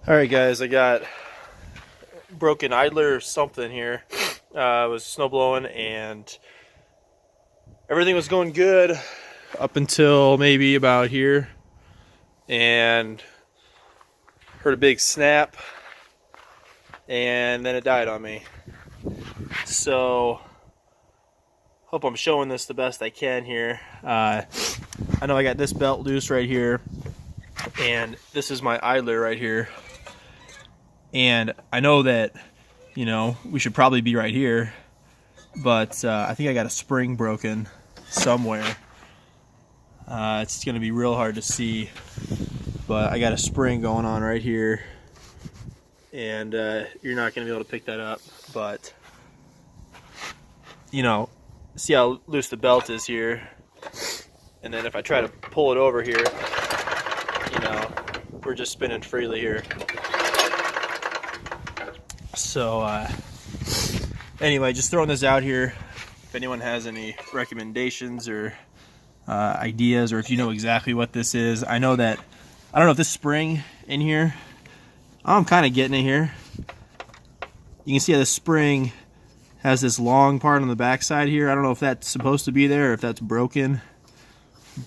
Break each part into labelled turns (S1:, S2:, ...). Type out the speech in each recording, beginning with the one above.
S1: Alright guys, I got broken idler or something here. I was snow blowing and everything was going good up until maybe about here, and heard a big snap and then it died on me. So hope I'm showing this the best I can here. I know I got this belt loose right here, and this is my idler right here. And I know that, you know, we should probably be right here, but I think I got a spring broken somewhere. It's going to be real hard to see, but I got a spring going on right here, and you're not going to be able to pick that up. But, you know, see how loose the belt is here, and then if I try to pull it over here, you know, we're just spinning freely here. So anyway, just throwing this out here. If anyone has any recommendations or ideas, or if you know exactly what this is. I know that, I don't know if this spring in here, I'm kind of getting it here. You can see how the spring has this long part on the back side here. I don't know if that's supposed to be there or if that's broken,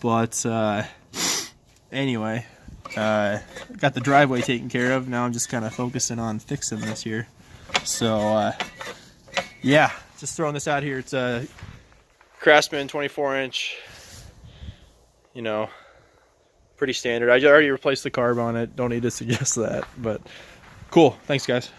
S1: but anyway, got the driveway taken care of. Now I'm just kind of focusing on fixing this here. So yeah, just throwing this out here. It's a Craftsman 24-inch, you know, pretty standard. I already replaced the carb on it, don't need to suggest that, but cool. Thanks guys.